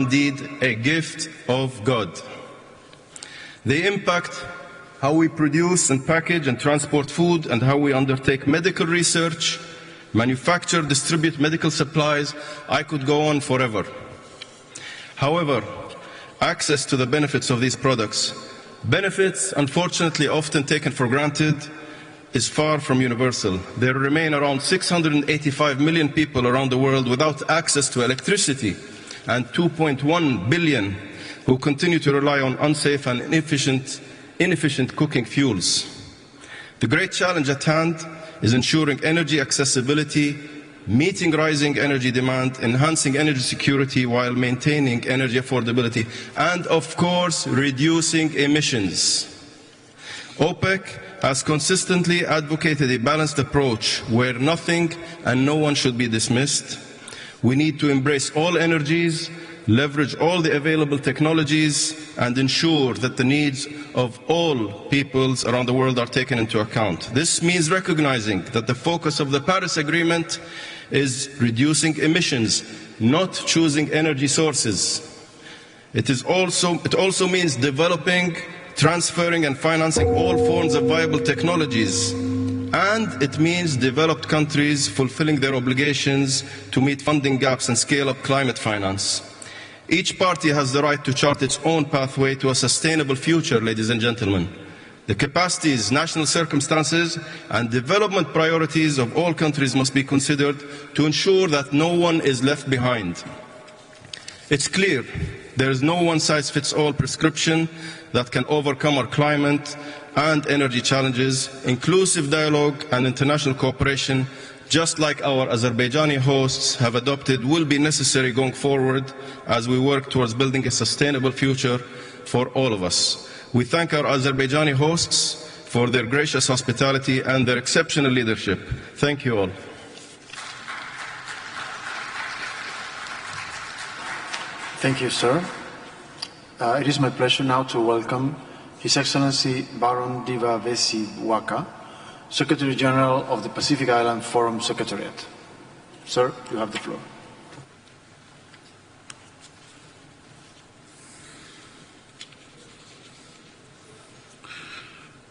indeed a gift of God. They impact how we produce and package and transport food, and how we undertake medical research, manufacture, distribute medical supplies. I could go on forever. However, access to the benefits of these products, benefits unfortunately often taken for granted, is far from universal. There remain around 685 million people around the world without access to electricity, and 2.1 billion who continue to rely on unsafe and inefficient cooking fuels. The great challenge at hand is ensuring energy accessibility, meeting rising energy demand, enhancing energy security while maintaining energy affordability, and of course, reducing emissions. OPEC has consistently advocated a balanced approach where nothing and no one should be dismissed. We need to embrace all energies, leverage all the available technologies, and ensure that the needs of all peoples around the world are taken into account. This means recognizing that the focus of the Paris Agreement is reducing emissions, not choosing energy sources. It also means developing, transferring and financing all forms of viable technologies. And it means developed countries fulfilling their obligations to meet funding gaps and scale up climate finance. Each party has the right to chart its own pathway to a sustainable future, ladies and gentlemen. The capacities, national circumstances, and development priorities of all countries must be considered to ensure that no one is left behind. It's clear there is no one-size-fits-all prescription that can overcome our climate and energy challenges. Inclusive dialogue and international cooperation, just like our Azerbaijani hosts have adopted, will be necessary going forward as we work towards building a sustainable future for all of us. We thank our Azerbaijani hosts for their gracious hospitality and their exceptional leadership. Thank you all. Thank you, sir. It is my pleasure now to welcome His Excellency Baron Diva Vesi Waka, Secretary General of the Pacific Island Forum Secretariat. Sir, you have the floor.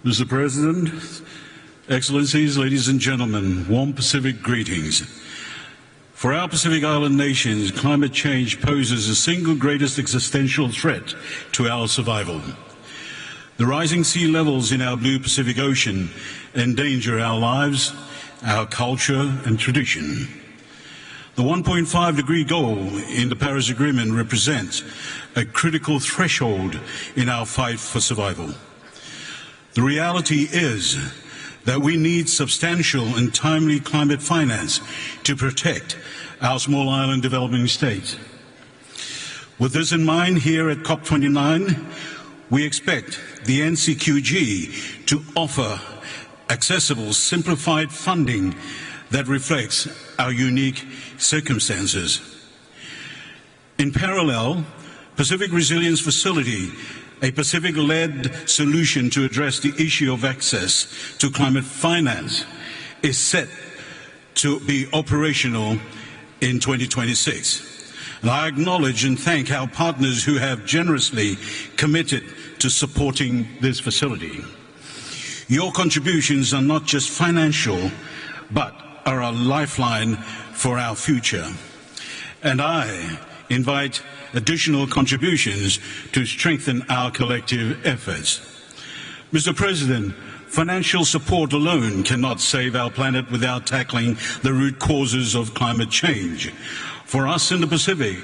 Mr. President, Excellencies, ladies and gentlemen, warm Pacific greetings. For our Pacific Island nations, climate change poses the single greatest existential threat to our survival. The rising sea levels in our blue Pacific Ocean endanger our lives, our culture and tradition. The 1.5-degree goal in the Paris Agreement represents a critical threshold in our fight for survival. The reality is that we need substantial and timely climate finance to protect our small island developing states. With this in mind, here at COP29, we expect the NCQG to offer accessible, simplified funding that reflects our unique circumstances. In parallel, Pacific Resilience Facility, a Pacific-led solution to address the issue of access to climate finance, is set to be operational in 2026. And I acknowledge and thank our partners who have generously committed to supporting this facility. Your contributions are not just financial, but are a lifeline for our future. And I invite additional contributions to strengthen our collective efforts. Mr. President, financial support alone cannot save our planet without tackling the root causes of climate change. For us in the Pacific,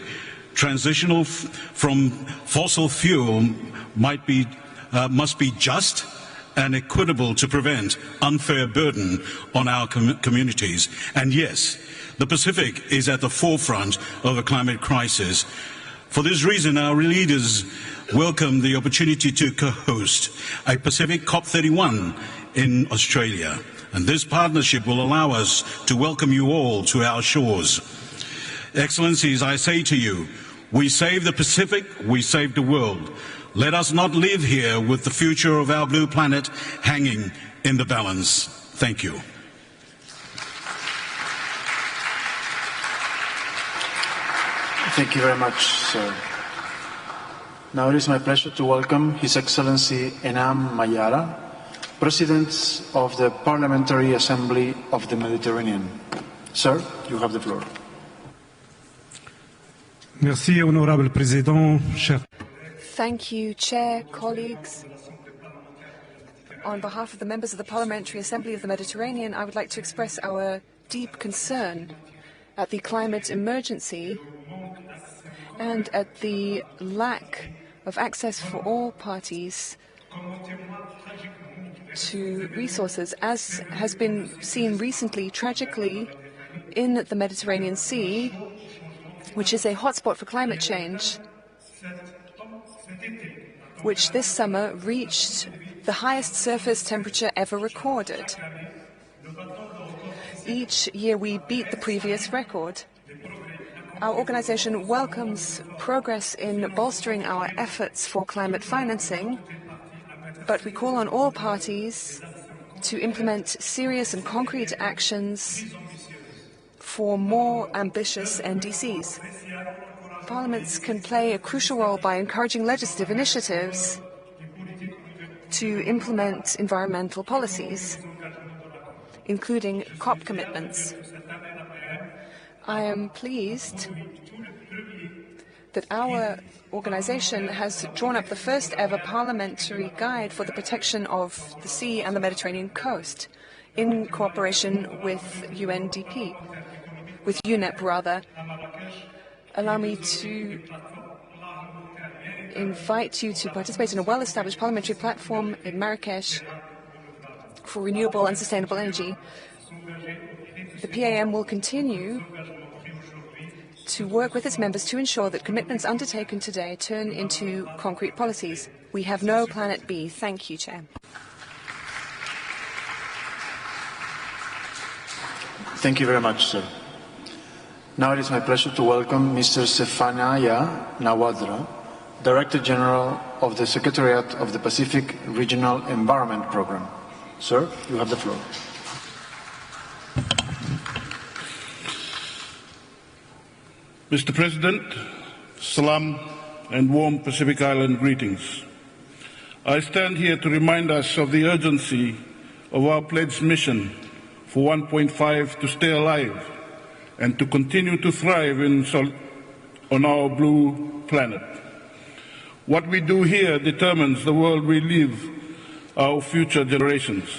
transitional from fossil fuel must be just and equitable to prevent unfair burden on our communities. And yes, the Pacific is at the forefront of the climate crisis. For this reason, our leaders welcome the opportunity to co-host a Pacific COP31 in Australia. And this partnership will allow us to welcome you all to our shores. Excellencies, I say to you, we save the Pacific, we save the world. Let us not live here with the future of our blue planet hanging in the balance. Thank you. Thank you very much, sir. Now it is my pleasure to welcome His Excellency Enam Mayara, President of the Parliamentary Assembly of the Mediterranean. Sir, you have the floor. Merci, Honorable Président, cher. Thank you, Chair, colleagues. On behalf of the members of the Parliamentary Assembly of the Mediterranean, I would like to express our deep concern at the climate emergency and at the lack of access for all parties to resources, as has been seen recently, tragically, in the Mediterranean Sea, which is a hotspot for climate change, which this summer reached the highest surface temperature ever recorded. Each year we beat the previous record. Our organization welcomes progress in bolstering our efforts for climate financing, but we call on all parties to implement serious and concrete actions for more ambitious NDCs. Parliaments can play a crucial role by encouraging legislative initiatives to implement environmental policies, including COP commitments. I am pleased that our organization has drawn up the first ever parliamentary guide for the protection of the sea and the Mediterranean coast in cooperation with UNEP rather. Allow me to invite you to participate in a well-established parliamentary platform in Marrakesh for renewable and sustainable energy. The PAM will continue to work with its members to ensure that commitments undertaken today turn into concrete policies. We have no planet B. Thank you, Chair. Thank you very much, sir. Now it is my pleasure to welcome Mr. Sefanaya Nawadra, Director General of the Secretariat of the Pacific Regional Environment Program. Sir, you have the floor. Mr. President, salam and warm Pacific Island greetings. I stand here to remind us of the urgency of our pledged mission for 1.5 to stay alive and to continue to thrive on our blue planet. What we do here determines the world we leave our future generations.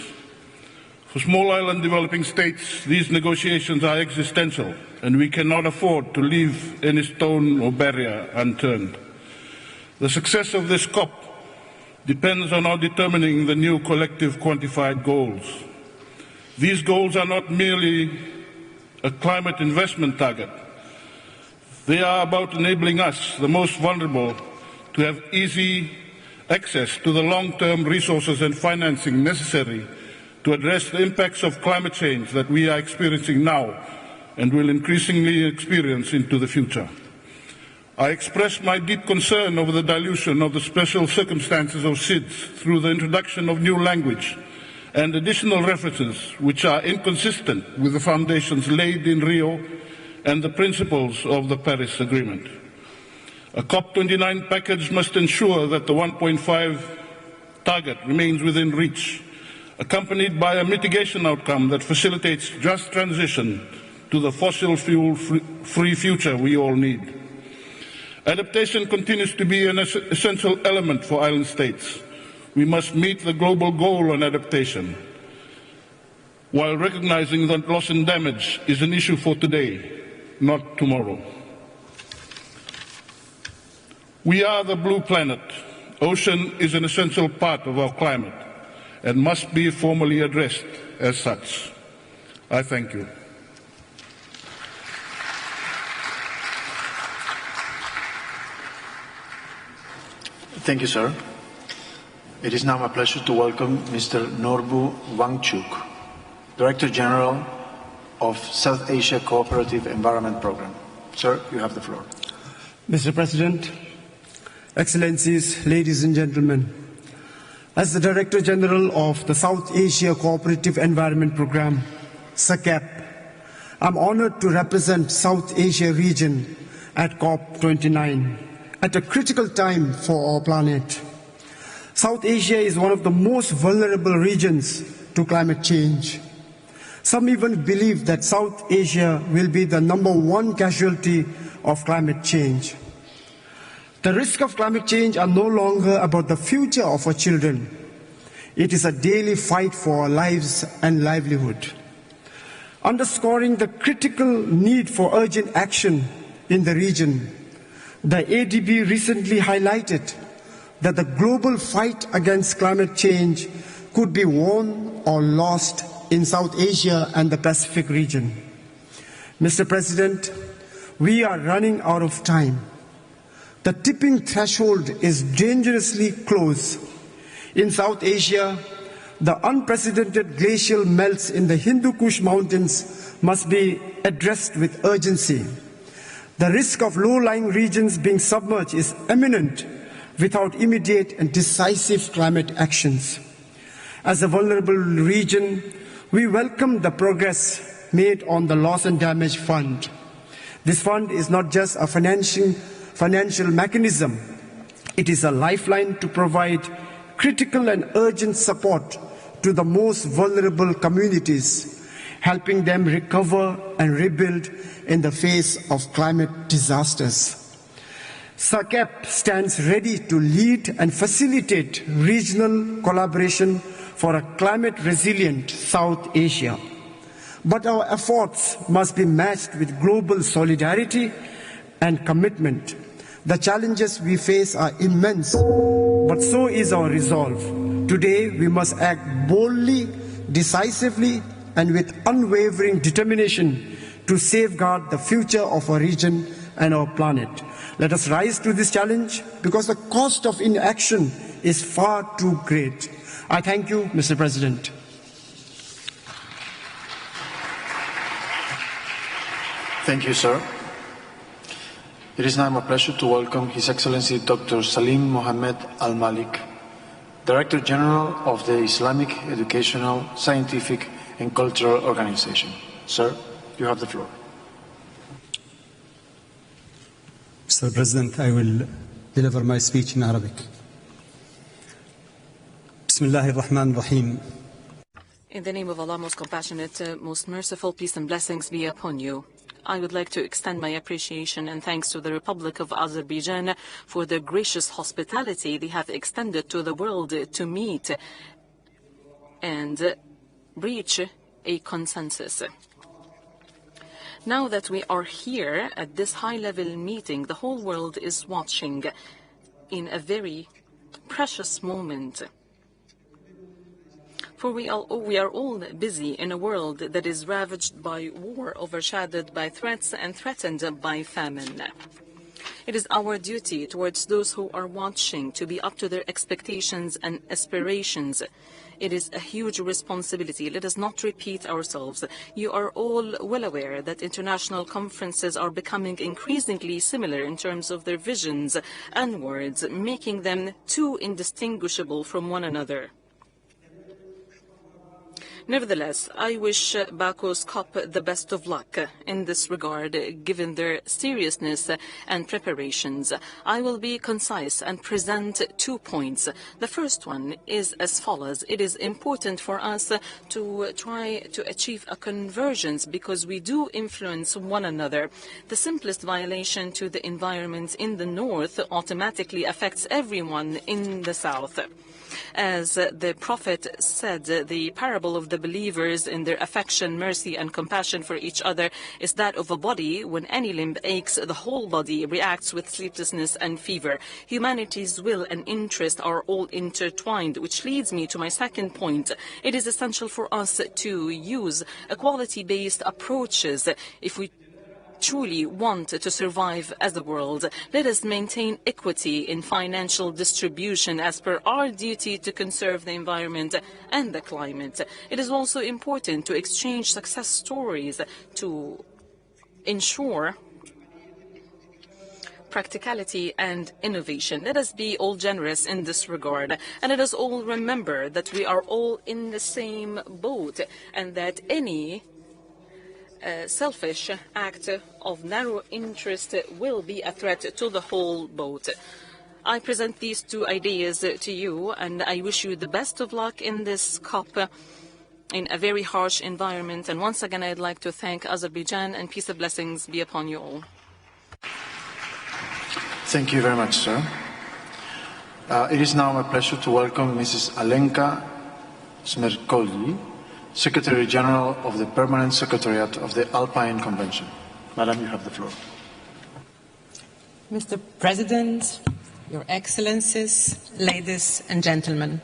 For small island developing states, these negotiations are existential, and we cannot afford to leave any stone or barrier unturned. The success of this COP depends on our determining the new collective quantified goals. These goals are not merely a climate investment target. They are about enabling us, the most vulnerable, to have easy access to the long-term resources and financing necessary to address the impacts of climate change that we are experiencing now and will increasingly experience into the future. I express my deep concern over the dilution of the special circumstances of SIDS through the introduction of new language and additional references which are inconsistent with the foundations laid in Rio and the principles of the Paris Agreement. A COP29 package must ensure that the 1.5 target remains within reach, accompanied by a mitigation outcome that facilitates just transition to the fossil fuel-free future we all need. Adaptation continues to be an essential element for island states. We must meet the global goal on adaptation, while recognizing that loss and damage is an issue for today, not tomorrow. We are the blue planet. Ocean is an essential part of our climate and must be formally addressed as such. I thank you. Thank you, sir. It is now my pleasure to welcome Mr. Norbu Wangchuk, Director General of South Asia Cooperative Environment Program. Sir, you have the floor. Mr. President, Excellencies, ladies and gentlemen, as the Director General of the South Asia Cooperative Environment Program, SACEP, I'm honored to represent South Asia region at COP29 at a critical time for our planet. South Asia is one of the most vulnerable regions to climate change. Some even believe that South Asia will be the #1 casualty of climate change. The risks of climate change are no longer about the future of our children. It is a daily fight for our lives and livelihood. Underscoring the critical need for urgent action in the region, the ADB recently highlighted that the global fight against climate change could be won or lost in South Asia and the Pacific region. Mr. President, we are running out of time. The tipping threshold is dangerously close. In South Asia, the unprecedented glacial melts in the Hindu Kush mountains must be addressed with urgency. The risk of low-lying regions being submerged is imminent without immediate and decisive climate actions. As a vulnerable region, we welcome the progress made on the Loss and Damage Fund. This fund is not just a financial mechanism. It is a lifeline to provide critical and urgent support to the most vulnerable communities, helping them recover and rebuild in the face of climate disasters. SACEP stands ready to lead and facilitate regional collaboration for a climate-resilient South Asia. But our efforts must be matched with global solidarity and commitment. The challenges we face are immense, but so is our resolve. Today, we must act boldly, decisively, and with unwavering determination to safeguard the future of our region and our planet. Let us rise to this challenge because the cost of inaction is far too great. I thank you, Mr. President. Thank you, sir. It is now my pleasure to welcome His Excellency Dr. Salim Mohammed Al-Malik, Director General of the Islamic Educational, Scientific and Cultural Organization. Sir, you have the floor. Mr. President, I will deliver my speech in Arabic. Bismillah ar-Rahman ar-Rahim. In the name of Allah, most compassionate, most merciful, peace and blessings be upon you. I would like to extend my appreciation and thanks to the Republic of Azerbaijan for the gracious hospitality they have extended to the world to meet and reach a consensus. Now that we are here at this high-level meeting, the whole world is watching in a very precious moment. For we are all busy in a world that is ravaged by war, overshadowed by threats, and threatened by famine. It is our duty towards those who are watching to be up to their expectations and aspirations. It is a huge responsibility. Let us not repeat ourselves. You are all well aware that international conferences are becoming increasingly similar in terms of their visions and words, making them too indistinguishable from one another. Nevertheless, I wish BAKU's COP the best of luck in this regard, given their seriousness and preparations. I will be concise and present 2 points. The first one is as follows. It is important for us to try to achieve a convergence because we do influence one another. The simplest violation to the environment in the north automatically affects everyone in the south. As the Prophet said, the parable of the believers in their affection, mercy, and compassion for each other is that of a body. When any limb aches, the whole body reacts with sleeplessness and fever. Humanity's will and interest are all intertwined, which leads me to my second point. It is essential for us to use equality-based approaches if we truly want to survive as a world. Let us maintain equity in financial distribution as per our duty to conserve the environment and the climate. It is also important to exchange success stories to ensure practicality and innovation. Let us be all generous in this regard, and let us all remember that we are all in the same boat and that any selfish act of narrow interest will be a threat to the whole boat. I present these two ideas to you, and I wish you the best of luck in this COP in a very harsh environment. And once again, I'd like to thank Azerbaijan, and peace and blessings be upon you all. Thank you very much, sir. It is now my pleasure to welcome Mrs. Alenka Smerkolji, Secretary General of the Permanent Secretariat of the Alpine Convention. Madam, you have the floor. Mr. President, Your Excellencies, ladies and gentlemen.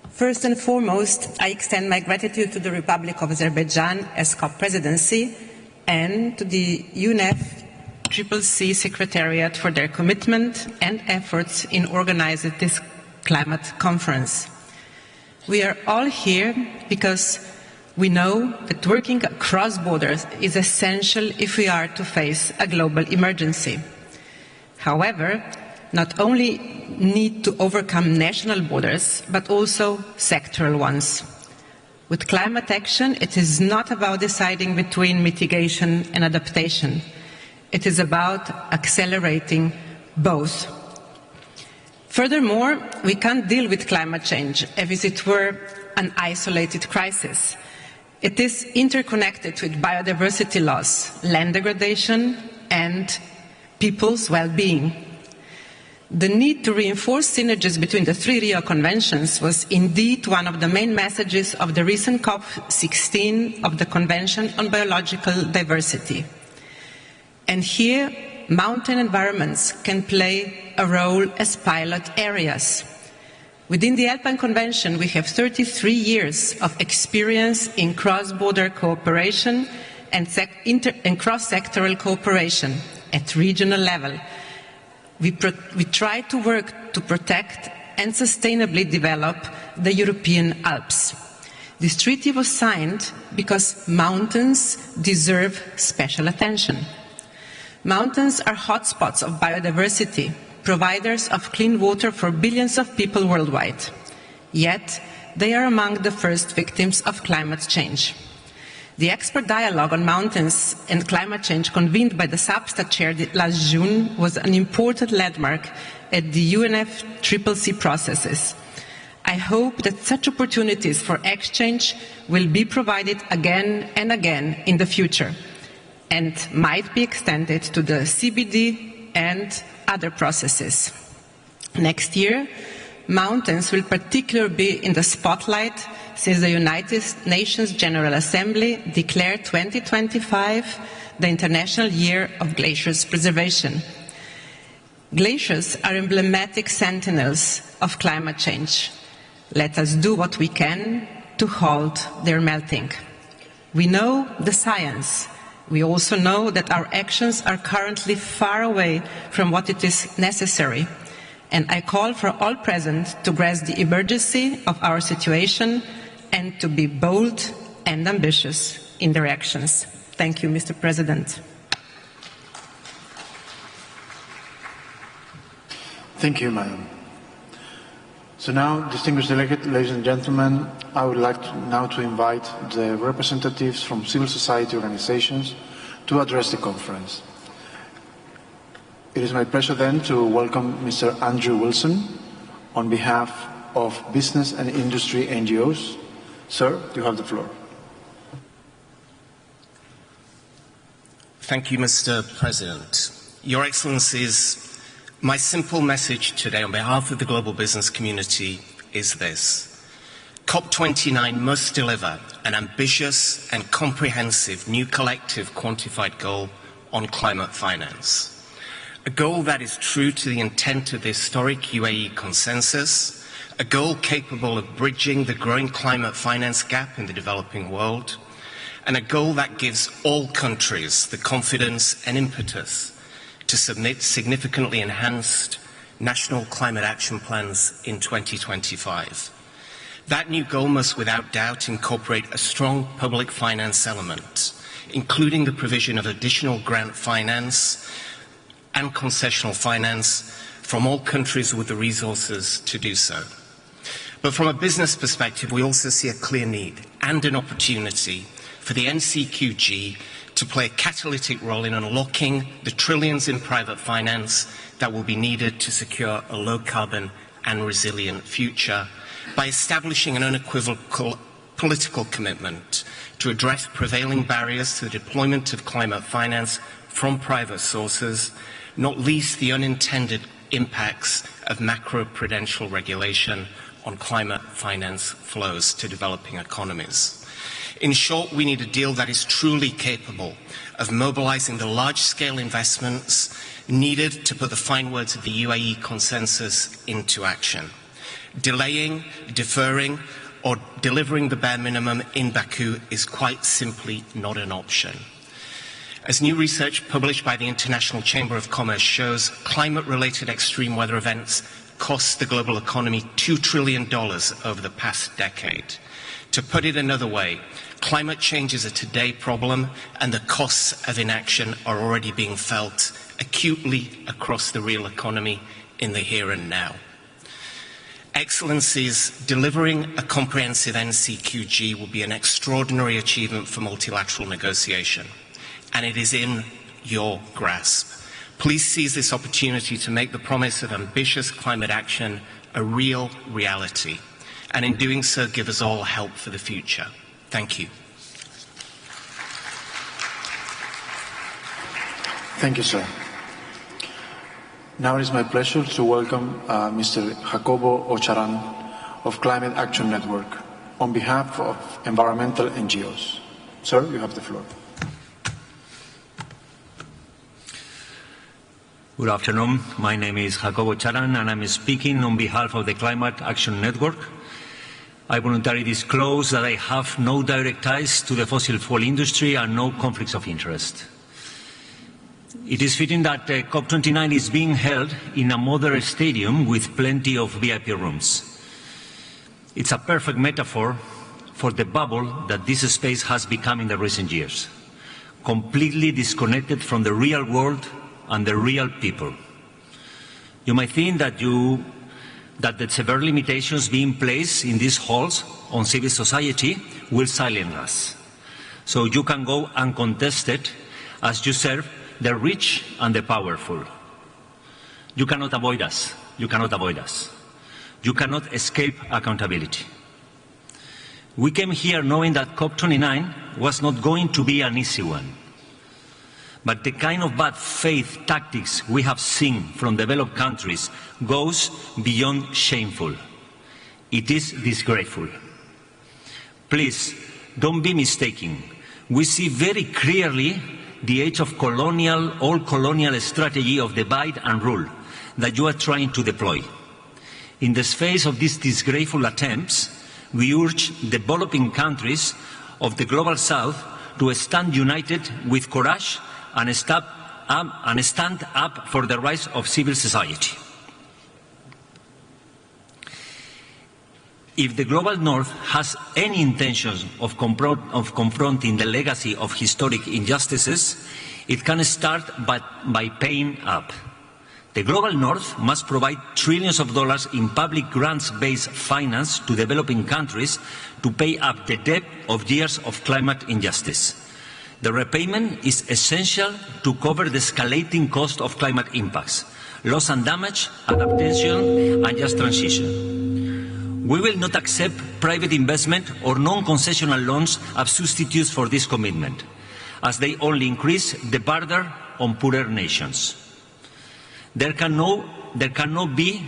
First and foremost, I extend my gratitude to the Republic of Azerbaijan as COP presidency and to the UNFCCC Secretariat for their commitment and efforts in organizing this climate conference. We are all here because we know that working across borders is essential if we are to face a global emergency. However, not only need to overcome national borders, but also sectoral ones. With climate action, it is not about deciding between mitigation and adaptation. It is about accelerating both. Furthermore, we can't deal with climate change as if it were an isolated crisis. It is interconnected with biodiversity loss, land degradation, and people's well-being. The need to reinforce synergies between the three Rio Conventions was indeed one of the main messages of the recent COP16 of the Convention on Biological Diversity. And here, mountain environments can play a role as pilot areas. Within the Alpine Convention, we have 33 years of experience in cross-border cooperation and cross-sectoral cooperation at regional level. We try to work to protect and sustainably develop the European Alps. This treaty was signed because mountains deserve special attention. Mountains are hotspots of biodiversity, providers of clean water for billions of people worldwide. Yet, they are among the first victims of climate change. The expert dialogue on mountains and climate change convened by the SAPSTA chair last June was an important landmark at the UNFCCC processes. I hope that such opportunities for exchange will be provided again and again in the future and might be extended to the CBD and other processes. Next year, mountains will particularly be in the spotlight since the United Nations General Assembly declared 2025 the International Year of Glaciers Preservation. Glaciers are emblematic sentinels of climate change. Let us do what we can to halt their melting. We know the science. We also know that our actions are currently far away from what it is necessary. And I call for all present to grasp the emergency of our situation and to be bold and ambitious in their actions. Thank you, Mr. President. Thank you, Madam. So now, distinguished delegates, ladies and gentlemen, I would like now to invite the representatives from civil society organizations to address the conference. It is my pleasure then to welcome Mr. Andrew Wilson on behalf of business and industry NGOs. Sir, you have the floor. Thank you, Mr. President. Your Excellencies, my simple message today on behalf of the global business community is this. COP29 must deliver an ambitious and comprehensive new collective quantified goal on climate finance. A goal that is true to the intent of the historic UAE consensus, a goal capable of bridging the growing climate finance gap in the developing world, and a goal that gives all countries the confidence and impetus to submit significantly enhanced national climate action plans in 2025. That new goal must without doubt incorporate a strong public finance element, including the provision of additional grant finance and concessional finance from all countries with the resources to do so. But from a business perspective, we also see a clear need and an opportunity for the NCQG to play a catalytic role in unlocking the trillions in private finance that will be needed to secure a low-carbon and resilient future by establishing an unequivocal political commitment to address prevailing barriers to the deployment of climate finance from private sources, not least the unintended impacts of macro-prudential regulation on climate finance flows to developing economies. In short, we need a deal that is truly capable of mobilizing the large-scale investments needed to put the fine words of the UAE consensus into action. Delaying, deferring, or delivering the bare minimum in Baku is quite simply not an option. As new research published by the International Chamber of Commerce shows, climate-related extreme weather events cost the global economy $2 trillion over the past decade. To put it another way, climate change is a today problem, and the costs of inaction are already being felt acutely across the real economy in the here and now. Excellencies, delivering a comprehensive NCQG will be an extraordinary achievement for multilateral negotiation, and it is in your grasp. Please seize this opportunity to make the promise of ambitious climate action a real reality, and in doing so, give us all help for the future. Thank you. Thank you, sir. Now it is my pleasure to welcome Mr. Jacobo Ocharan of Climate Action Network on behalf of environmental NGOs. Sir, you have the floor. Good afternoon. My name is Jacobo Ocharan, and I'm speaking on behalf of the Climate Action Network. I voluntarily disclose that I have no direct ties to the fossil fuel industry and no conflicts of interest. It is fitting that COP29 is being held in a modern stadium with plenty of VIP rooms. It's a perfect metaphor for the bubble that this space has become in the recent years, completely disconnected from the real world and the real people. You might think that the severe limitations being placed in these halls on civil society will silence us, so you can go uncontested as you serve the rich and the powerful. You cannot avoid us. You cannot avoid us. You cannot escape accountability. We came here knowing that COP29 was not going to be an easy one. But the kind of bad faith tactics we have seen from developed countries goes beyond shameful. It is disgraceful. Please, don't be mistaken. We see very clearly the age of old colonial strategy of divide and rule that you are trying to deploy. In the face of these disgraceful attempts, we urge developing countries of the Global South to stand united with courage and stand up for the rights of civil society. If the Global North has any intentions of confronting the legacy of historic injustices, it can start by paying up. The Global North must provide trillions of dollars in public grants-based finance to developing countries to pay up the debt of years of climate injustice. The repayment is essential to cover the escalating cost of climate impacts, loss and damage, adaptation, and just transition. We will not accept private investment or non-concessional loans as substitutes for this commitment, as they only increase the burden on poorer nations. There cannot be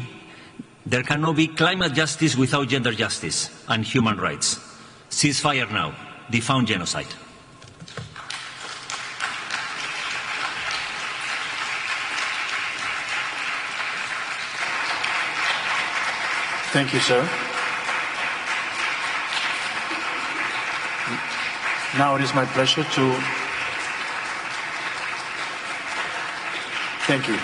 climate justice without gender justice and human rights. Ceasefire now. Defund genocide. Thank you, sir. Now it is my pleasure to thank you.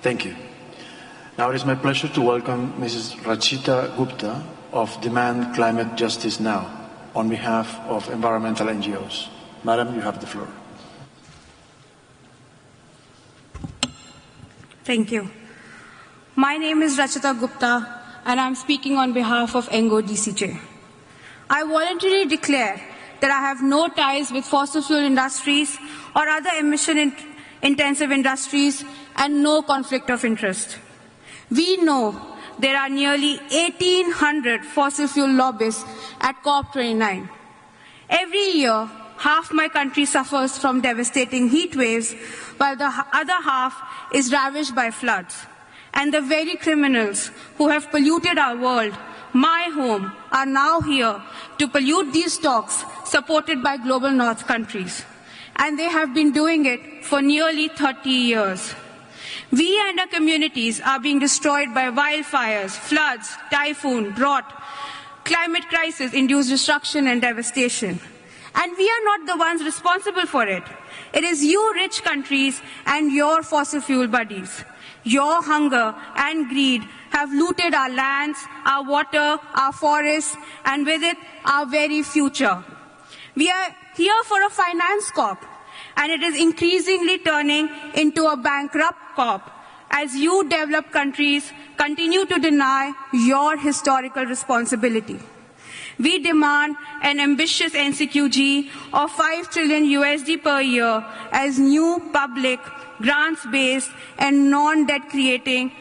Thank you. Now it is my pleasure to welcome Mrs. Rachita Gupta of Demand Climate Justice Now. on behalf of environmental NGOs. Madam, you have the floor. Thank you. My name is Rachita Gupta, and I'm speaking on behalf of ENGO DCJ. I voluntarily declare that I have no ties with fossil fuel industries or other emission-intensive industries and no conflict of interest. We know there are nearly 1,800 fossil fuel lobbyists at COP29. Every year, half my country suffers from devastating heat waves, while the other half is ravaged by floods. And the very criminals who have polluted our world, my home, are now here to pollute these stocks supported by global north countries. And they have been doing it for nearly 30 years. We and our communities are being destroyed by wildfires, floods, typhoon, drought, climate crisis-induced destruction and devastation. And we are not the ones responsible for it. It is you rich countries and your fossil fuel buddies. Your hunger and greed have looted our lands, our water, our forests, and with it, our very future. We are here for a finance COP, and it is increasingly turning into a bankrupt COP as you developed countries continue to deny your historical responsibility. We demand an ambitious NCQG of $5 trillion USD per year as new public, grants-based and non-debt creating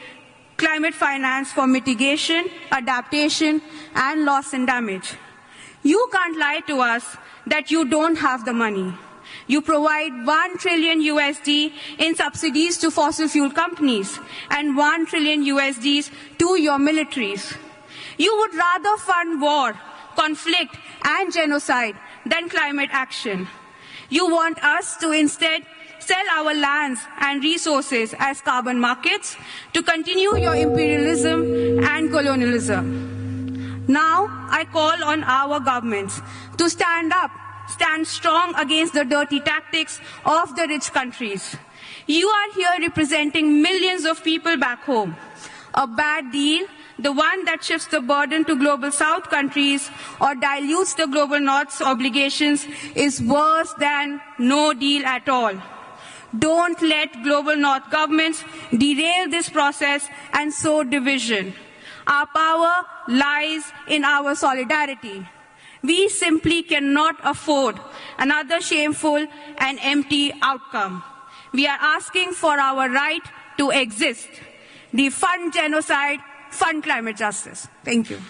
climate finance for mitigation, adaptation and loss and damage. You can't lie to us that you don't have the money. You provide $1 trillion USD in subsidies to fossil fuel companies and $1 trillion USDs to your militaries. You would rather fund war, conflict and genocide than climate action. You want us to instead sell our lands and resources as carbon markets to continue your imperialism and colonialism. Now I call on our governments to stand up, stand strong against the dirty tactics of the rich countries. You are here representing millions of people back home. A bad deal, the one that shifts the burden to global south countries or dilutes the global north's obligations, is worse than no deal at all. Don't let global north governments derail this process and sow division. Our power lies in our solidarity. We simply cannot afford another shameful and empty outcome. We are asking for our right to exist. Defund genocide, fund climate justice. Thank you.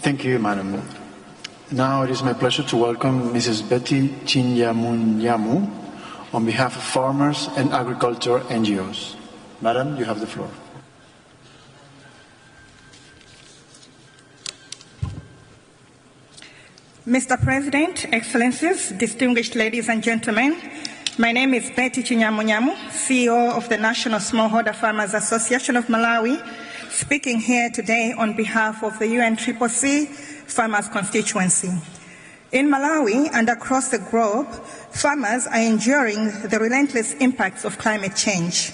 Thank you, Madam. Now it is my pleasure to welcome Mrs. Betty Chinyamunyamu on behalf of farmers and agriculture NGOs. Madam, you have the floor. Mr. President, Excellencies, distinguished ladies and gentlemen, my name is Betty Chinyamunyamu, CEO of the National Smallholder Farmers Association of Malawi, speaking here today on behalf of the UNCCC Farmers Constituency. In Malawi and across the globe, farmers are enduring the relentless impacts of climate change.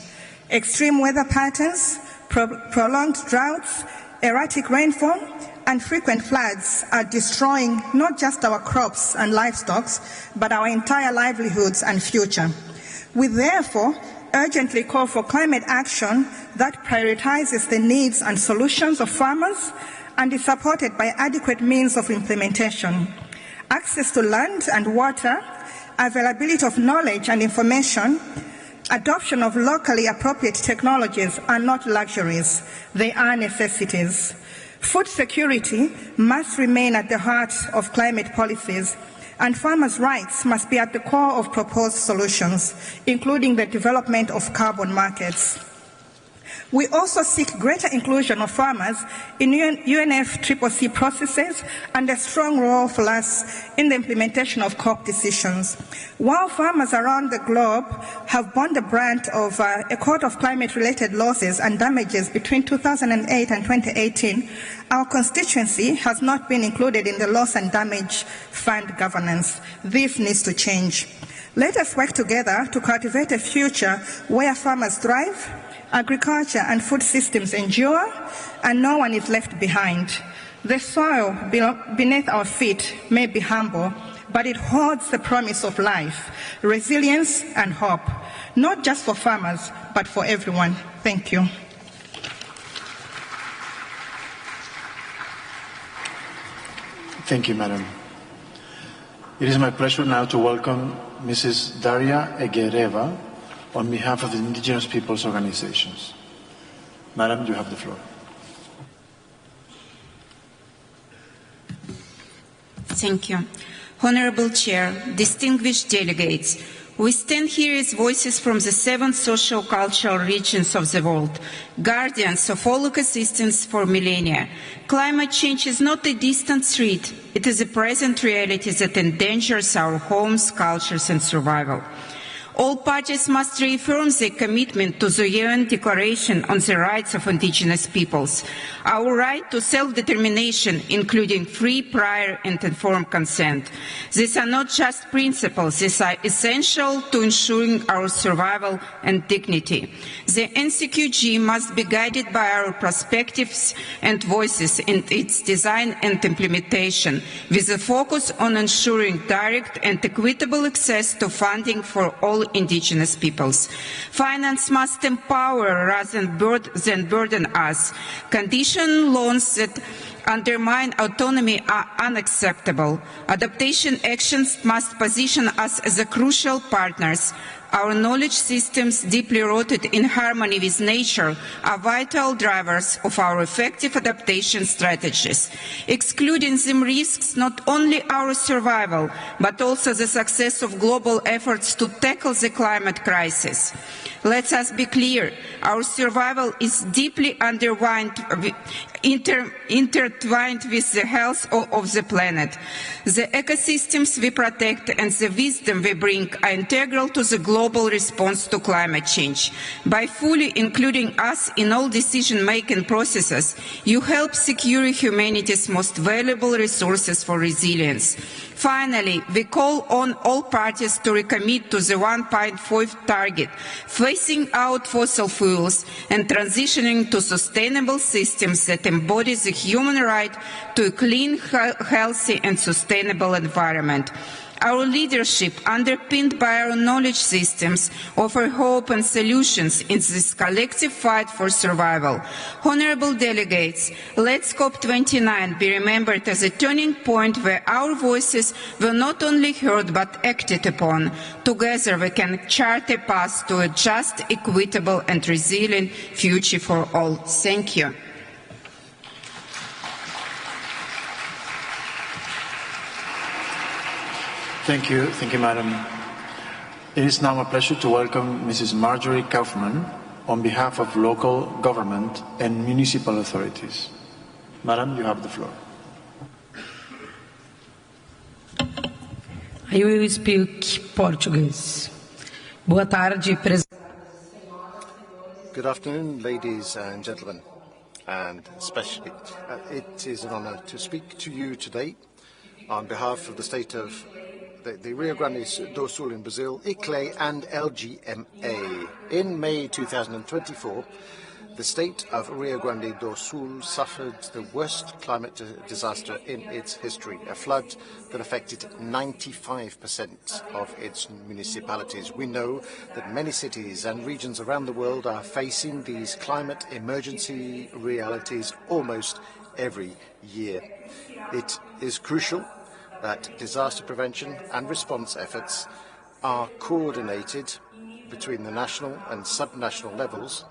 Extreme weather patterns, prolonged droughts, erratic rainfall, and frequent floods are destroying not just our crops and livestock, but our entire livelihoods and future. We therefore urgently call for climate action that prioritizes the needs and solutions of farmers and is supported by adequate means of implementation. Access to land and water, availability of knowledge and information, adoption of locally appropriate technologies are not luxuries, they are necessities. Food security must remain at the heart of climate policies, and farmers' rights must be at the core of proposed solutions, including the development of carbon markets. We also seek greater inclusion of farmers in UNFCCC processes and a strong role for us in the implementation of COP decisions. While farmers around the globe have borne the brunt of a quote of climate-related losses and damages between 2008 and 2018, our constituency has not been included in the loss and damage fund governance. This needs to change. Let us work together to cultivate a future where farmers thrive, agriculture and food systems endure, and no one is left behind. The soil beneath our feet may be humble, but it holds the promise of life, resilience, and hope, not just for farmers, but for everyone. Thank you. Thank you, Madam. It is my pleasure now to welcome Mrs. Daria Egereva on behalf of the Indigenous Peoples Organizations. Madam, you have the floor. Thank you. Honorable Chair, distinguished delegates, we stand here as voices from the 7 socio-cultural regions of the world, guardians of all ecosystems for millennia. Climate change is not a distant threat. It is a present reality that endangers our homes, cultures, and survival. All parties must reaffirm their commitment to the UN Declaration on the Rights of Indigenous Peoples, our right to self-determination, including free, prior and informed consent. These are not just principles, these are essential to ensuring our survival and dignity. The NCQG must be guided by our perspectives and voices in its design and implementation, with a focus on ensuring direct and equitable access to funding for all Indigenous peoples. Finance must empower rather than burden us. Conditional loans that undermine autonomy are unacceptable. Adaptation actions must position us as crucial partners. Our knowledge systems, deeply rooted in harmony with nature, are vital drivers of our effective adaptation strategies. Excluding them risks not only our survival, but also the success of global efforts to tackle the climate crisis. Let us be clear, our survival is deeply intertwined with the health of the planet. The ecosystems we protect and the wisdom we bring are integral to the global response to climate change. By fully including us in all decision-making processes, you help secure humanity's most valuable resources for resilience. Finally, we call on all parties to recommit to the 1.5 target, phasing out fossil fuels and transitioning to sustainable systems that embody the human right to a clean, healthy and sustainable environment. Our leadership, underpinned by our knowledge systems, offer hope and solutions in this collective fight for survival. Honourable delegates, let COP29 be remembered as a turning point where our voices were not only heard but acted upon. Together we can chart a path to a just, equitable and resilient future for all. Thank you. Thank you, Madam. It is now my pleasure to welcome Mrs. Marjorie Kaufman on behalf of local government and municipal authorities. Madam, you have the floor. I will speak Portuguese. Boa tarde, Presidente. Good afternoon, ladies and gentlemen, and especially it is an honor to speak to you today on behalf of the state of the Rio Grande do Sul in Brazil, ICLE and LGMA. In May 2024, the state of Rio Grande do Sul suffered the worst climate disaster in its history, a flood that affected 95% of its municipalities. We know that many cities and regions around the world are facing these climate emergency realities almost every year. It is crucial that disaster prevention and response efforts are coordinated between the national and subnational levels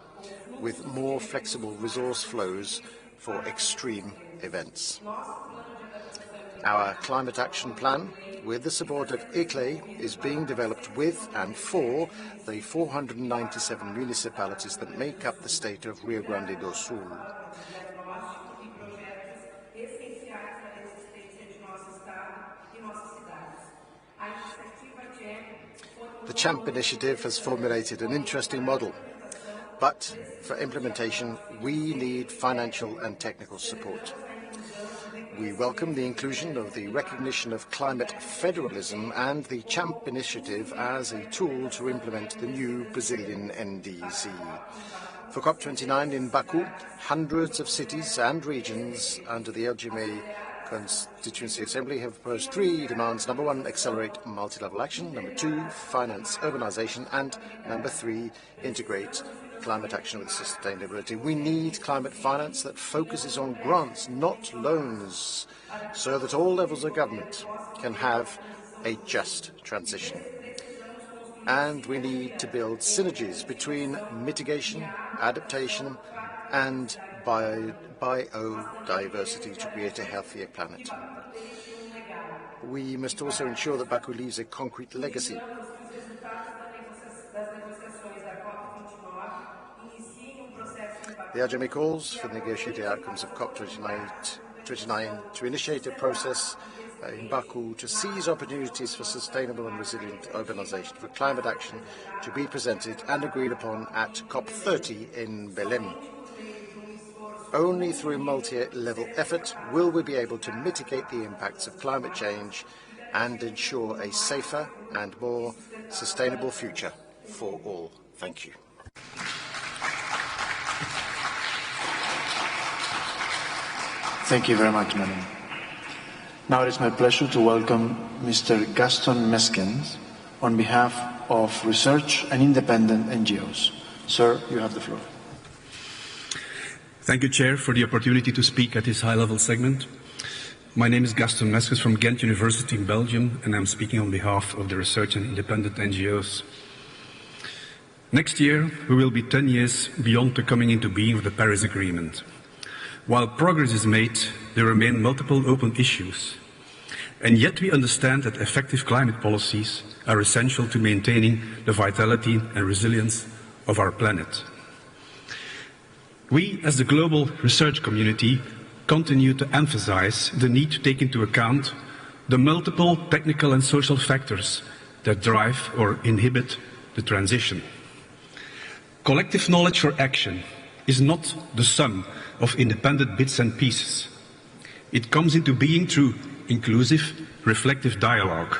with more flexible resource flows for extreme events. Our climate action plan, with the support of ICLE, is being developed with and for the 497 municipalities that make up the state of Rio Grande do Sul. The CHAMP initiative has formulated an interesting model, but for implementation we need financial and technical support. We welcome the inclusion of the recognition of climate federalism and the CHAMP initiative as a tool to implement the new Brazilian NDC. For COP29 in Baku, hundreds of cities and regions under the LGMA Constituency Assembly have proposed 3 demands. Number 1, accelerate multi-level action. Number 2, finance urbanization. And number 3, integrate climate action with sustainability. We need climate finance that focuses on grants, not loans, so that all levels of government can have a just transition. And we need to build synergies between mitigation, adaptation, and biodiversity to create a healthier planet. We must also ensure that Baku leaves a concrete legacy. The LGMA calls for the negotiated outcomes of COP29 to initiate a process in Baku to seize opportunities for sustainable and resilient urbanization, for climate action to be presented and agreed upon at COP30 in Belém. Only through multi-level effort will we be able to mitigate the impacts of climate change and ensure a safer and more sustainable future for all. Thank you. Thank you very much, Madam. Now it is my pleasure to welcome Mr. Gaston Meskens on behalf of research and independent NGOs. Sir, you have the floor. Thank you, Chair, for the opportunity to speak at this high-level segment. My name is Gaston Meskens from Ghent University in Belgium, and I'm speaking on behalf of the research and independent NGOs. Next year, we will be 10 years beyond the coming into being of the Paris Agreement. While progress is made, there remain multiple open issues. And yet we understand that effective climate policies are essential to maintaining the vitality and resilience of our planet. We, as the global research community, continue to emphasize the need to take into account the multiple technical and social factors that drive or inhibit the transition. Collective knowledge for action is not the sum of independent bits and pieces. It comes into being through inclusive, reflective dialogue,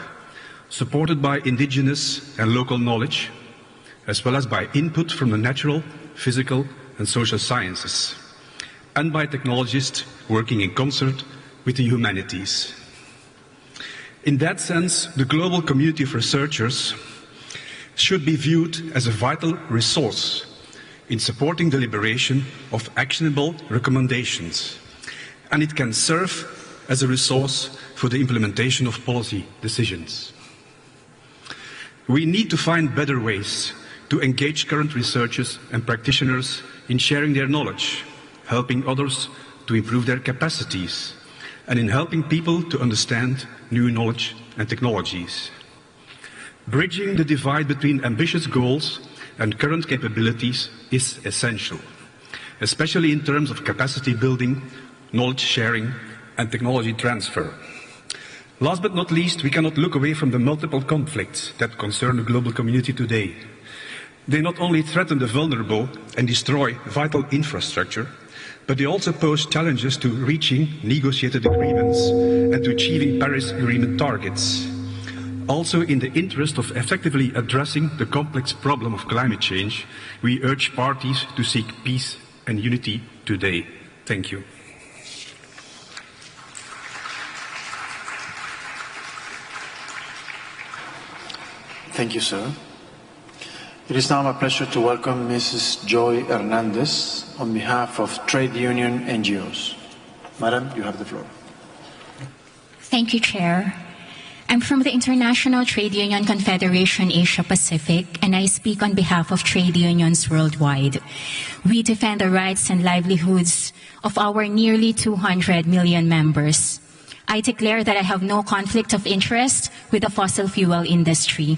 supported by indigenous and local knowledge, as well as by input from the natural, physical, and social sciences, and by technologists working in concert with the humanities. In that sense, the global community of researchers should be viewed as a vital resource in supporting the deliberation of actionable recommendations, and it can serve as a resource for the implementation of policy decisions. We need to find better ways to engage current researchers and practitioners in sharing their knowledge, helping others to improve their capacities, and in helping people to understand new knowledge and technologies. Bridging the divide between ambitious goals and current capabilities is essential, especially in terms of capacity building, knowledge sharing, and technology transfer. Last but not least, we cannot look away from the multiple conflicts that concern the global community today. They not only threaten the vulnerable and destroy vital infrastructure, but they also pose challenges to reaching negotiated agreements and to achieving Paris Agreement targets. Also, in the interest of effectively addressing the complex problem of climate change, we urge parties to seek peace and unity today. Thank you. Thank you, sir. It is now my pleasure to welcome Mrs. Joy Hernandez on behalf of trade union NGOs. Madam, you have the floor. Thank you, Chair. I'm from the International Trade Union Confederation Asia Pacific, and I speak on behalf of trade unions worldwide. We defend the rights and livelihoods of our nearly 200 million members. I declare that I have no conflict of interest with the fossil fuel industry.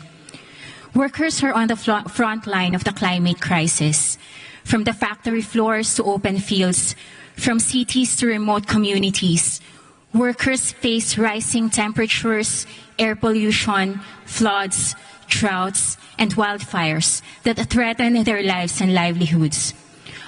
Workers are on the front line of the climate crisis. From the factory floors to open fields, from cities to remote communities, workers face rising temperatures, air pollution, floods, droughts, and wildfires that threaten their lives and livelihoods.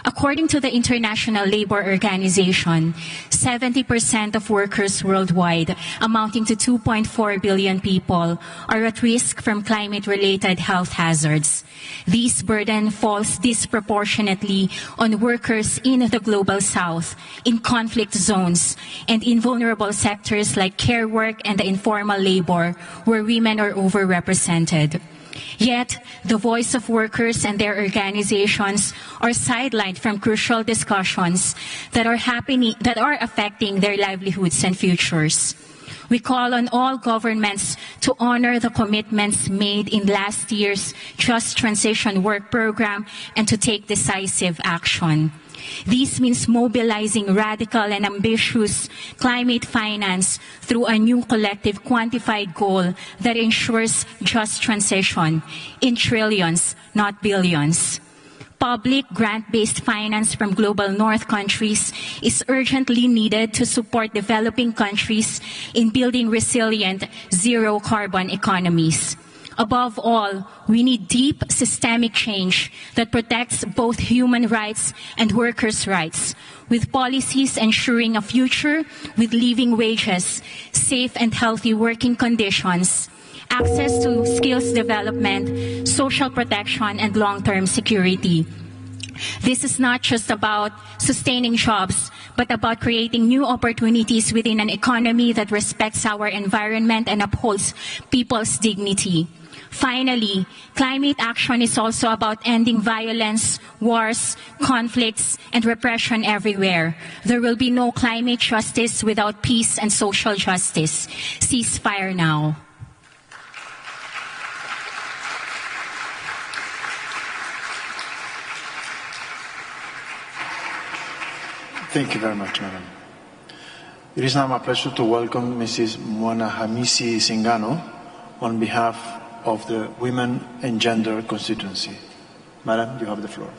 According to the International Labour Organization, 70% of workers worldwide, amounting to 2.4 billion people, are at risk from climate-related health hazards. This burden falls disproportionately on workers in the Global South, in conflict zones, and in vulnerable sectors like care work and the informal labor, where women are overrepresented. Yet, the voice of workers and their organizations are sidelined from crucial discussions that are affecting their livelihoods and futures. We call on all governments to honor the commitments made in last year's Just Transition Work Program and to take decisive action. This means mobilizing radical and ambitious climate finance through a new collective quantified goal that ensures just transition in trillions, not billions. Public grant-based finance from global north countries is urgently needed to support developing countries in building resilient zero-carbon economies. Above all, we need deep systemic change that protects both human rights and workers' rights, with policies ensuring a future with living wages, safe and healthy working conditions, access to skills development, social protection, and long-term security. This is not just about sustaining jobs, but about creating new opportunities within an economy that respects our environment and upholds people's dignity. Finally, climate action is also about ending violence, wars, conflicts, and repression everywhere. There will be no climate justice without peace and social justice. Ceasefire now. Thank you very much, Madam. It is now my pleasure to welcome Mrs. Mwanahamisi Singano on behalf of the Women and Gender constituency. Madam, you have the floor.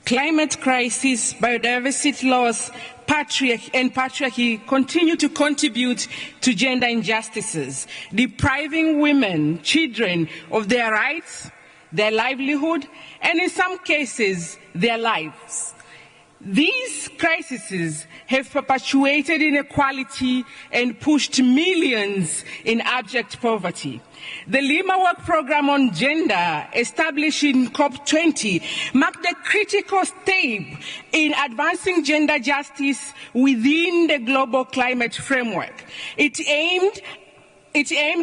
Climate crisis, biodiversity loss, patriarchy continue to contribute to gender injustices, depriving women, children of their rights, their livelihood, and in some cases, their lives. These crises have perpetuated inequality and pushed millions in abject poverty. The Lima Work Programme on Gender, established in COP29, marked a critical step in advancing gender justice within the global climate framework. It aimed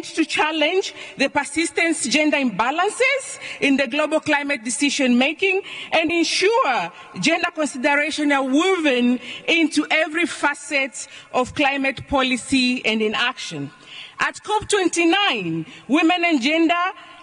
to challenge the persistent gender imbalances in the global climate decision-making and ensure gender consideration are woven into every facet of climate policy and in action. At COP29, Women and Gender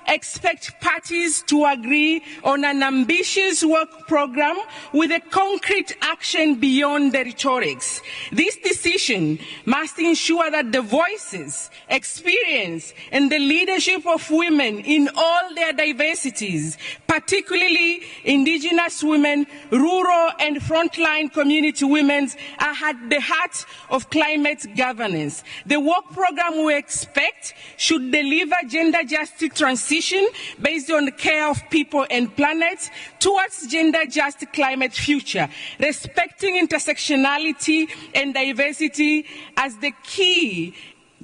expect parties to agree on an ambitious work program with a concrete action beyond the rhetorics. This decision must ensure that the voices, experience, and the leadership of women in all their diversities, particularly Indigenous women, rural and frontline community women, are at the heart of climate governance. The work program we expect should deliver gender justice transition based on the care of people and planet towards gender-just climate future, respecting intersectionality and diversity as the key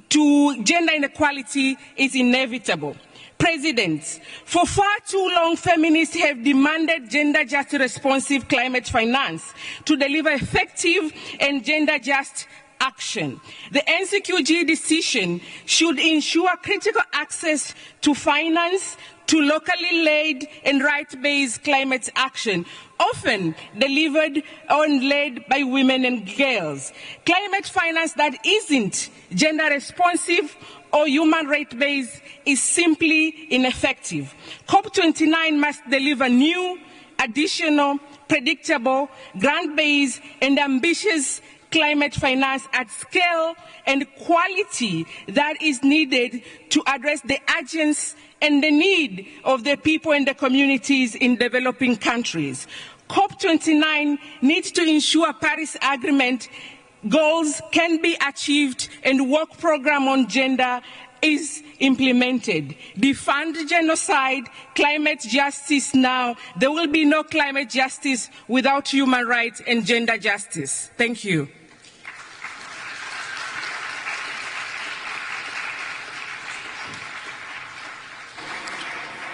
to gender inequality is inevitable. President, for far too long, feminists have demanded gender-just responsive climate finance to deliver effective and gender-just action. The NCQG decision should ensure critical access to finance, to locally led and right-based climate action, often delivered and led by women and girls. Climate finance that isn't gender responsive or human right-based is simply ineffective. COP29 must deliver new, additional, predictable, grant-based, and ambitious climate finance at scale and quality that is needed to address the urgency and the need of the people and the communities in developing countries. COP29 needs to ensure Paris Agreement goals can be achieved and work program on gender is implemented. Defund genocide, climate justice now. There will be no climate justice without human rights and gender justice. Thank you.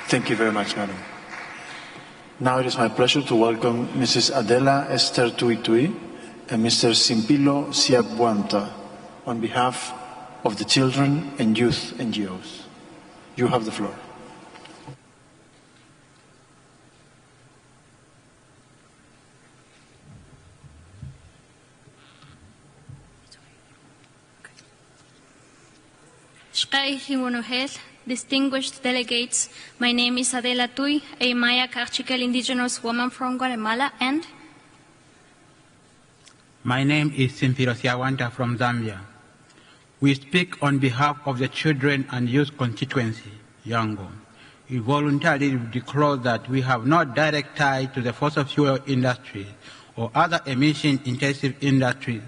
Thank you very much, Madam. Now it is my pleasure to welcome Mrs. Adela Esther Tuitui and Mr. Simpilo Siabuanta on behalf of the Children and Youth NGOs. You have the floor. Distinguished delegates, my name is Adela Tui, a Maya Cachiquel Indigenous woman from Guatemala, and my name is Simpilo Siabuanta from Zambia. We speak on behalf of the Children and Youth constituency, Yango. We voluntarily disclose that we have no direct tie to the fossil fuel industry or other emission-intensive industries,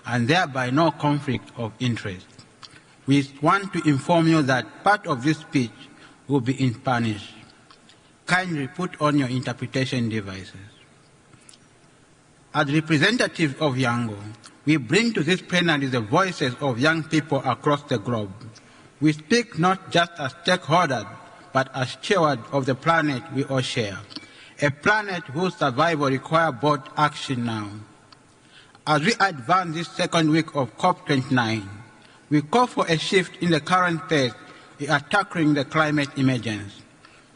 and thereby no conflict of interest. We want to inform you that part of this speech will be in Spanish. Kindly put on your interpretation devices. As representatives of Yango, we bring to this plenary the voices of young people across the globe. We speak not just as stakeholders, but as stewards of the planet we all share, a planet whose survival requires bold action now. As we advance this second week of COP29, we call for a shift in the current pace we are tackling the climate emergency.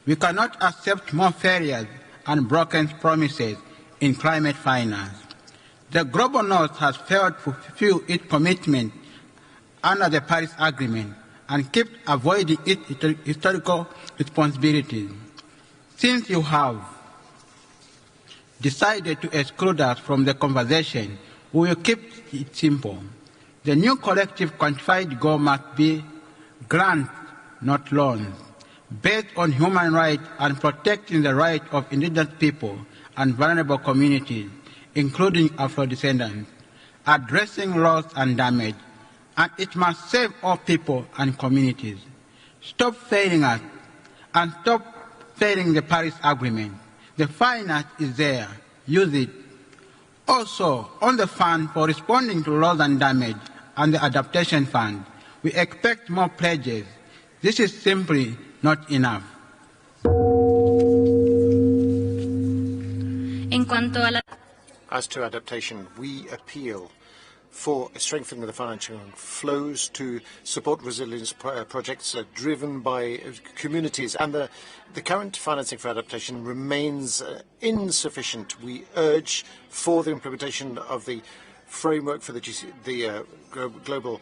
We cannot accept more failures and broken promises in climate finance. The global North has failed to fulfill its commitment under the Paris Agreement and keeps avoiding its historical responsibilities. Since you have decided to exclude us from the conversation, we will keep it simple. The new collective quantified goal must be grants, not loans, based on human rights and protecting the rights of indigenous people and vulnerable communities, including Afro-descendants, addressing loss and damage, and it must save all people and communities. Stop failing us and stop failing the Paris Agreement. The finance is there. Use it. Also, on the fund for responding to loss and damage and the adaptation fund, we expect more pledges. This is simply not enough. As to adaptation, we appeal for strengthening the financial flows to support resilience projects driven by communities. And the current financing for adaptation remains insufficient. We urge for the implementation of the framework for the global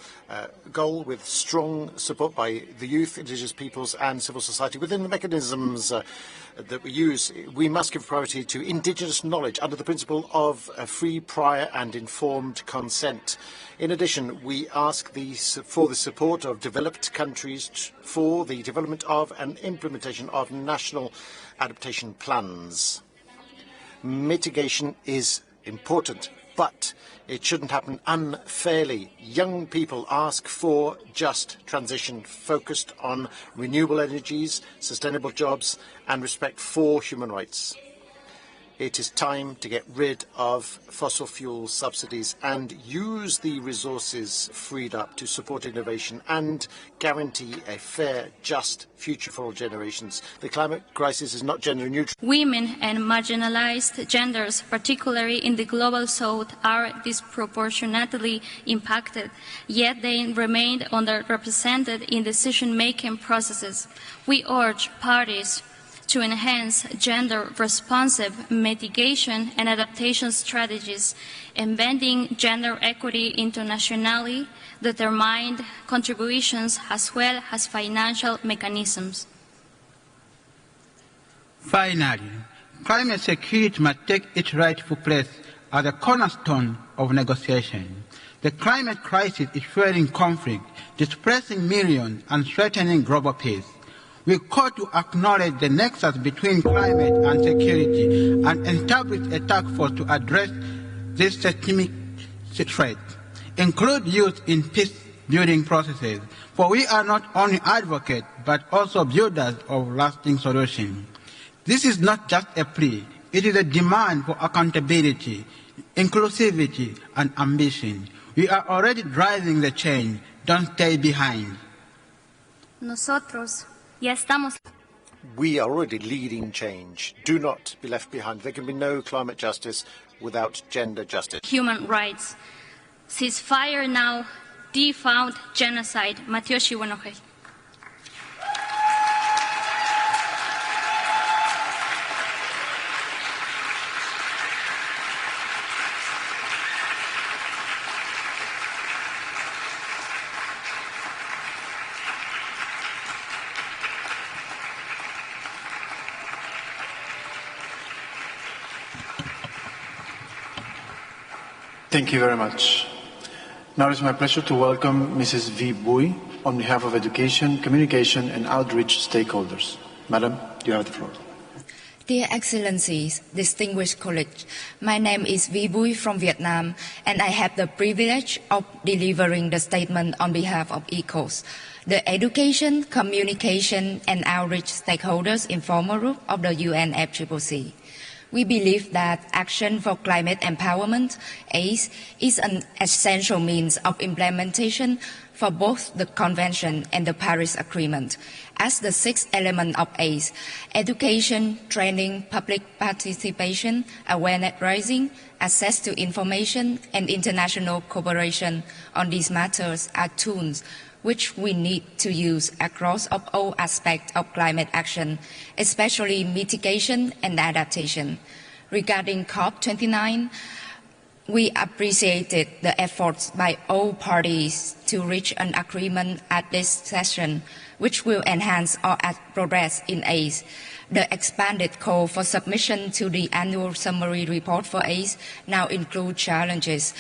goal with strong support by the youth, indigenous peoples and civil society. Within the mechanisms that we use, we must give priority to indigenous knowledge under the principle of free, prior and informed consent. In addition, we ask for the support of developed countries for the development of and implementation of national adaptation plans. Mitigation is important, but it shouldn't happen unfairly. Young people ask for just transition focused on renewable energies, sustainable jobs and respect for human rights. It is time to get rid of fossil fuel subsidies and use the resources freed up to support innovation and guarantee a fair, just future for all generations. The climate crisis is not gender neutral. Women and marginalized genders, particularly in the global south, are disproportionately impacted, yet they remain underrepresented in decision-making processes. We urge parties to enhance gender-responsive mitigation and adaptation strategies, embedding gender equity into nationally determined contributions as well as financial mechanisms. Finally, climate security must take its rightful place as a cornerstone of negotiation. The climate crisis is fueling conflict, displacing millions, and threatening global peace. We call to acknowledge the nexus between climate and security and establish a task force to address this systemic threat, include youth in peace-building processes, for we are not only advocates but also builders of lasting solutions. This is not just a plea, it is a demand for accountability, inclusivity, and ambition. We are already driving the change. Don't stay behind. Nosotros ya estamos. We are already leading change. Do not be left behind. There can be no climate justice without gender justice. Human rights. Ceasefire now. Defound genocide. Mateo Shiwanoje. Thank you very much. Now it is my pleasure to welcome Mrs. V. Bui on behalf of Education, Communication and Outreach stakeholders. Madam, you have the floor. Dear Excellencies, distinguished colleagues, my name is V. Bui from Vietnam, and I have the privilege of delivering the statement on behalf of ECOS, the Education, Communication and Outreach Stakeholders Informal Group of the UNFCCC. We believe that action for climate empowerment, ACE, is an essential means of implementation for both the Convention and the Paris Agreement. As the sixth element of ACE, education, training, public participation, awareness raising, access to information, and international cooperation on these matters are tools which we need to use across all aspects of climate action, especially mitigation and adaptation. Regarding COP29, we appreciated the efforts by all parties to reach an agreement at this session, which will enhance our progress in ACE. The expanded call for submission to the annual summary report for ACE now includes challenges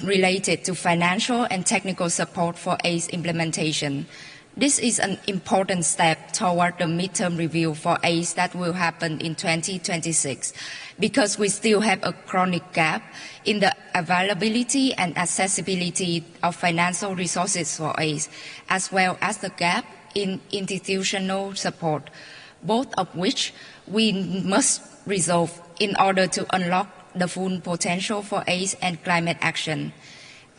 related to financial and technical support for ACE implementation. This is an important step toward the midterm review for ACE that will happen in 2026, because we still have a chronic gap in the availability and accessibility of financial resources for ACE, as well as the gap in institutional support, both of which we must resolve in order to unlock the full potential for ACE and climate action.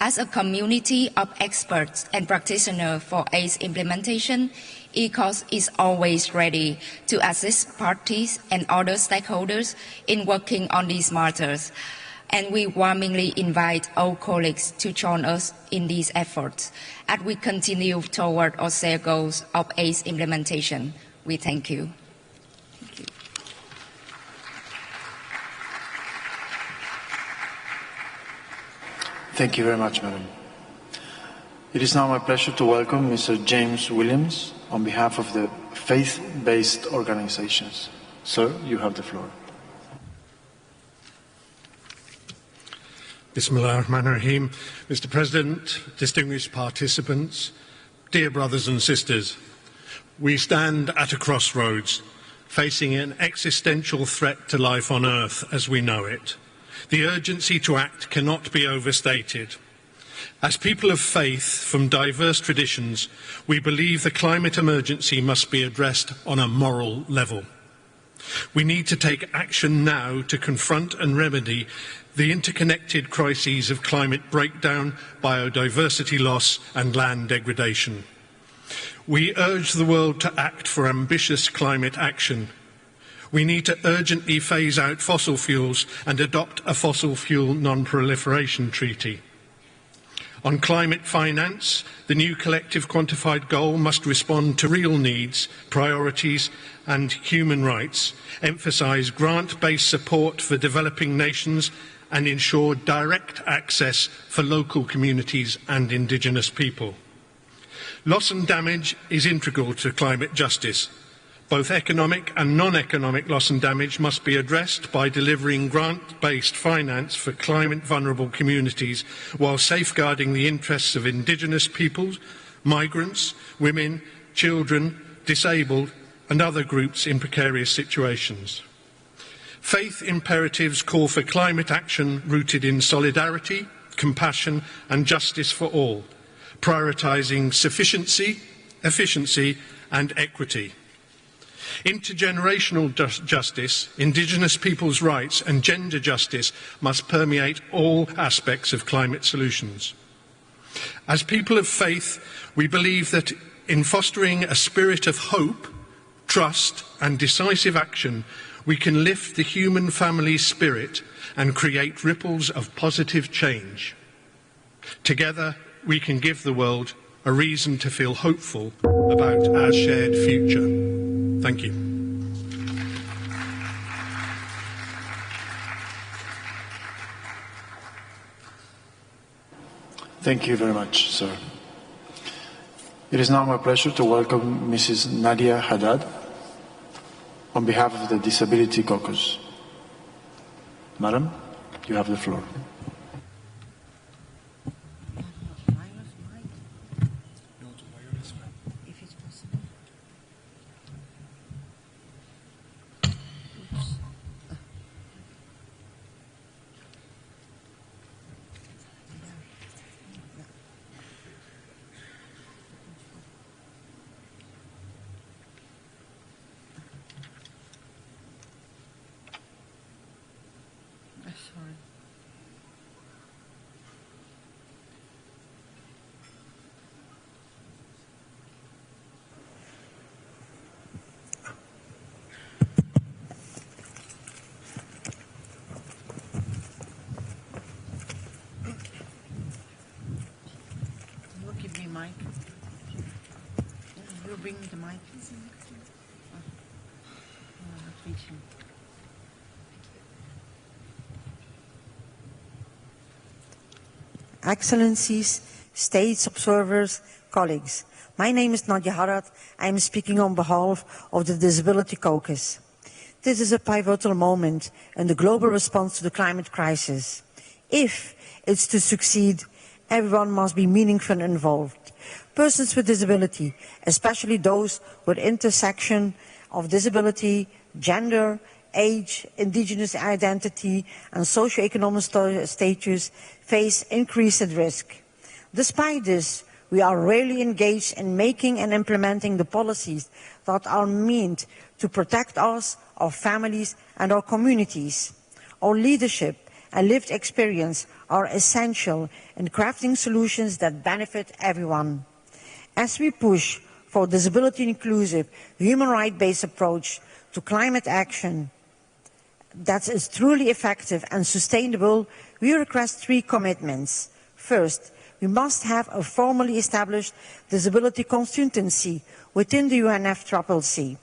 As a community of experts and practitioners for ACE implementation, ECOS is always ready to assist parties and other stakeholders in working on these matters, and we warmly invite all colleagues to join us in these efforts as we continue toward our shared goals of ACE implementation. We thank you. Thank you very much, Madam. It is now my pleasure to welcome Mr. James Williams on behalf of the faith-based organizations. Sir, you have the floor. Bismillah ar-Rahman ar-Rahim. Mr. President, distinguished participants, dear brothers and sisters, we stand at a crossroads, facing an existential threat to life on Earth as we know it. The urgency to act cannot be overstated. As people of faith from diverse traditions, we believe the climate emergency must be addressed on a moral level. We need to take action now to confront and remedy the interconnected crises of climate breakdown, biodiversity loss and land degradation. We urge the world to act for ambitious climate action. We need to urgently phase out fossil fuels and adopt a fossil fuel non-proliferation treaty. On climate finance, the new collective quantified goal must respond to real needs, priorities and human rights, emphasise grant-based support for developing nations and ensure direct access for local communities and indigenous people. Loss and damage is integral to climate justice, Both economic and non-economic loss and damage must be addressed by delivering grant-based finance for climate-vulnerable communities while safeguarding the interests of Indigenous peoples, migrants, women, children, disabled and other groups in precarious situations. Faith imperatives call for climate action rooted in solidarity, compassion and justice for all, prioritising sufficiency, efficiency and equity. Intergenerational justice, Indigenous people's rights and gender justice must permeate all aspects of climate solutions. As people of faith, we believe that in fostering a spirit of hope, trust and decisive action, we can lift the human family spirit and create ripples of positive change. Together, we can give the world a reason to feel hopeful about our shared future. Thank you. Thank you very much, sir. It is now my pleasure to welcome Mrs. Nadia Haddad on behalf of the Disability Caucus. Madam, you have the floor. Bring the mic. Excellencies, states, observers, colleagues. My name is Nadia Haddad. I am speaking on behalf of the Disability Caucus. This is a pivotal moment in the global response to the climate crisis. If it's to succeed, everyone must be meaningfully involved. Persons with disability, especially those with intersection of disability, gender, age, indigenous identity and socio-economic status, face increased risk. Despite this, we are rarely engaged in making and implementing the policies that are meant to protect us, our families and our communities. Our leadership and lived experience are essential in crafting solutions that benefit everyone. As we push for a disability-inclusive, human rights-based approach to climate action that is truly effective and sustainable, we request 3 commitments. First, we must have a formally established disability consultancy within the UNFCCC.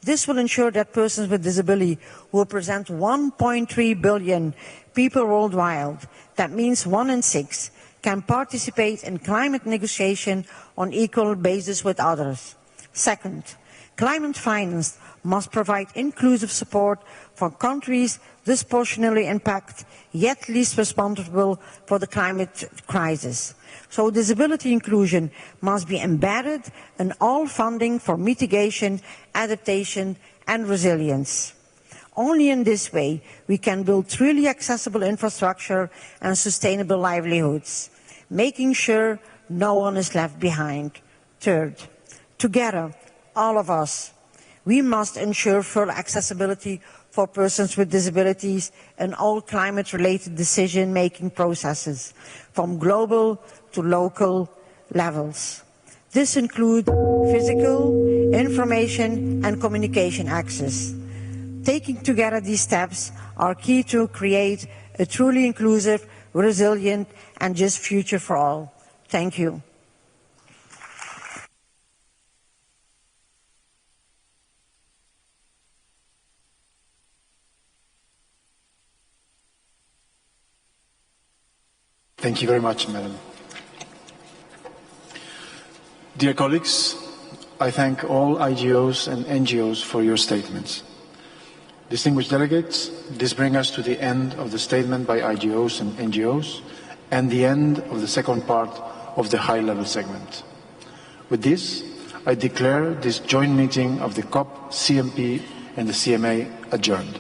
This will ensure that persons with disability who represent 1.3 billion people worldwide, that means 1 in 6, can participate in climate negotiation on equal basis with others. Second, climate finance must provide inclusive support for countries disproportionately impacted yet least responsible for the climate crisis. So disability inclusion must be embedded in all funding for mitigation, adaptation and resilience. Only in this way we can build truly accessible infrastructure and sustainable livelihoods, making sure no one is left behind. Third, together, all of us, we must ensure full accessibility for persons with disabilities in all climate-related decision-making processes, from global to local levels. This includes physical, information and communication access. Taking together these steps are key to create a truly inclusive, resilient and just future for all. Thank you. Thank you very much, Madam. Dear colleagues, I thank all IGOs and NGOs for your statements. Distinguished delegates, this brings us to the end of the statement by IGOs and NGOs and the end of the second part of the high-level segment. With this, I declare this joint meeting of the COP, CMP and the CMA adjourned.